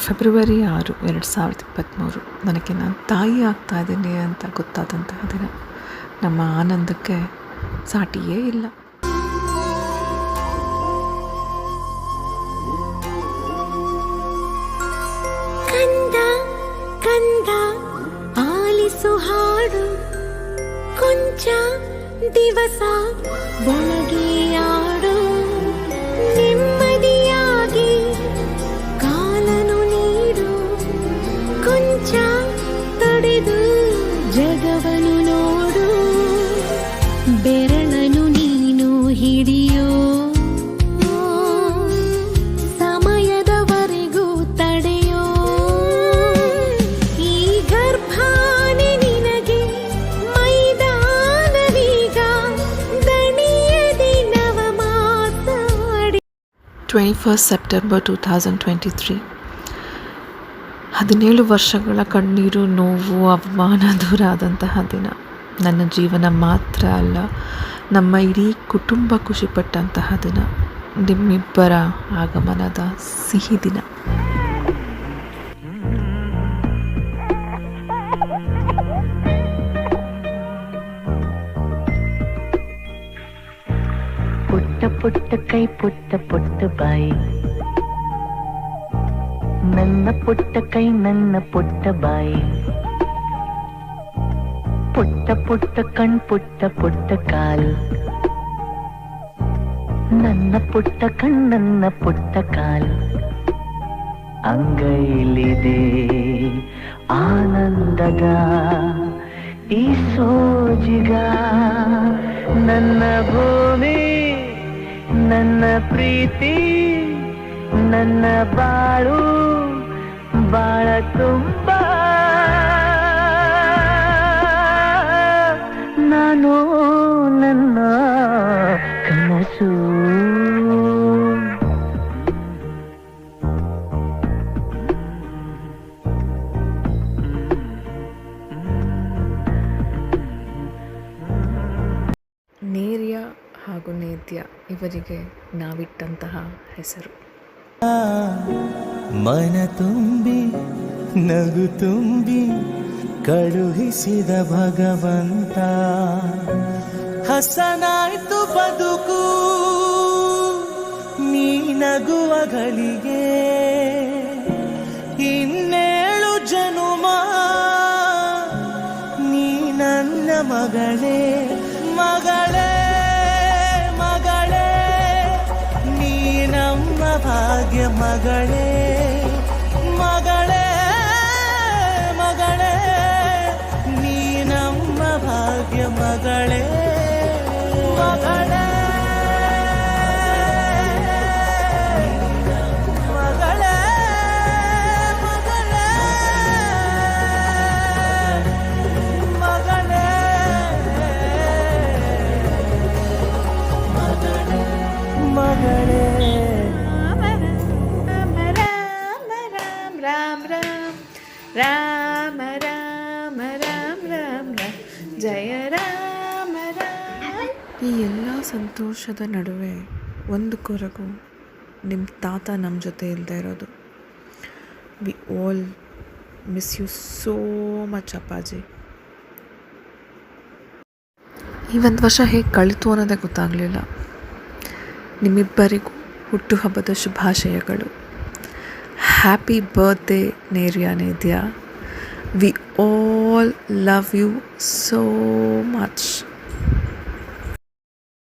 February 6, 2023 ನನಗೆ ನಾನು ತಾಯಿ ಆಗ್ತಾ ಇದ್ದೀನಿ ಅಂತ ಗೊತ್ತಾದಂತಹ ದಿನ. ನಮ್ಮ ಆನಂದಕ್ಕೆ ಸಾಟಿಯೇ ಇಲ್ಲ. ಕಂದ ಕಂದ ಆಲಿಸು ಹಾಡು, ಕೊಂಚ ದಿವಸ ಒಳಗೆ ಆಡು, ನೆಮ್ಮದಿಯಾಗಿ ಕಾಲನು ನೀಡು, ಕೊಂಚ ತಡೆದು ಜಗವನು ನೋಡು, ಬೆರಳನು ನೀನು ಹಿಡಿಯೋ, ಸಮಯದವರೆಗೂ ತಡೆಯೋ, ಈ ಗರ್ಭಾನೆ ನಿನಗೆ ಮೈದಾನವೀಗ, ದಣಿಯ ದಿನವ ಮಾತಾಡಿ. 21 ಸೆಪ್ಟೆಂಬರ್ 2023. 17 ವರ್ಷಗಳ ಕಣ್ಣೀರು, ನೋವು, ಅವಮಾನ ದೂರ ಆದಂತಹ ದಿನ. ನನ್ನ ಜೀವನ ಮಾತ್ರ ಅಲ್ಲ, ನಮ್ಮ ಇಡೀ ಕುಟುಂಬ ಖುಷಿಪಟ್ಟಂತಹ ದಿನ. ನಿಮ್ಮಿಬ್ಬರ ಆಗಮನದ ಸಿಹಿ ದಿನ. ಪುಟ್ಟ ಪುಟ್ಟ ಕೈ, ಪುಟ್ಟ ಪುಟ್ಟ ಬಾಯಿ, ನನ್ನ ಪುಟ್ಟ ಕೈ, ನನ್ನ ಪುಟ್ಟ ಬಾಯಿ, ಪುಟ್ಟ ಪುಟ್ಟ ಕಣ್, ಪುಟ್ಟ ಪುಟ್ಟ ಕಾಲು, ನನ್ನ ಪುಟ್ಟ ಕಣ್, ನನ್ನ ಪುಟ್ಟ ಕಾಲು, ಅಂಗೈಲಿದೆ ಆನಂದದ ಈ ಸೋಜಿಗ, ನನ್ನ ಭೂಮಿ, ನನ್ನ ಪ್ರೀತಿ, ನನ್ನ ಬಾಳು ಬಾಳ ತುಂಬ, ನಾನು ನನ್ನ ಕನಸು. ನೇರ್ಯ ಹಾಗೂ ನೇದ್ಯ ಇವರಿಗೆ ನಾವಿಟ್ಟಂತಹ ಹೆಸರು. ಮನ ತುಂಬಿ ನಗು ತುಂಬಿ ಕಳುಹಿಸಿದ ಭಗವಂತ, ಹಸನಾಯ್ತು ಬದುಕು ನೀ ನಗುವ ಗಳಿಗೆ, ಇನ್ನೇಳು ಜನುಮ ನೀ ನನ್ನ ಮಗಳೇ, ಮಗಳೇ ಮಗಳೇ, ನೀ ನಮ್ಮ ಭಾಗ್ಯ ಮಗಳೇ, ಮಗಳೇ ಮಗಳೇ, ನೀ ನಮ್ಮ ಭಾಗ್ಯ ಮಗಳೇ, ಮಗಳೇ ಮಗಳೇ, ಮಗಳೇ ಮಗಳೇ, ಮಗಳೇ. ರಾಮ ರಾಮ ರಾಮ ರಾಮ ರಾಮ, ಜಯ ರಾಮ ರಾಮ. ಈ ಎಲ್ಲ ಸಂತೋಷದ ನಡುವೆ ಒಂದು ಕೊರಗು, ನಿಮ್ಮ ತಾತ ನಮ್ಮ ಜೊತೆ ಇಲ್ಲದೆ ಇರೋದು. We all miss you so much ಅಪ್ಪಾಜಿ. ಈ ಒಂದು ವರ್ಷ ಹೇಗೆ ಕಳಿತು ಅನ್ನೋದೇ ಗೊತ್ತಾಗಲಿಲ್ಲ. ನಿಮ್ಮಿಬ್ಬರಿಗೂ ಹುಟ್ಟುಹಬ್ಬದ ಶುಭಾಶಯಗಳು. ಹ್ಯಾಪಿ ಬರ್ತ್ಡೇ ನೇರ್ಯ ನೇದ್ಯ. We all love you so much.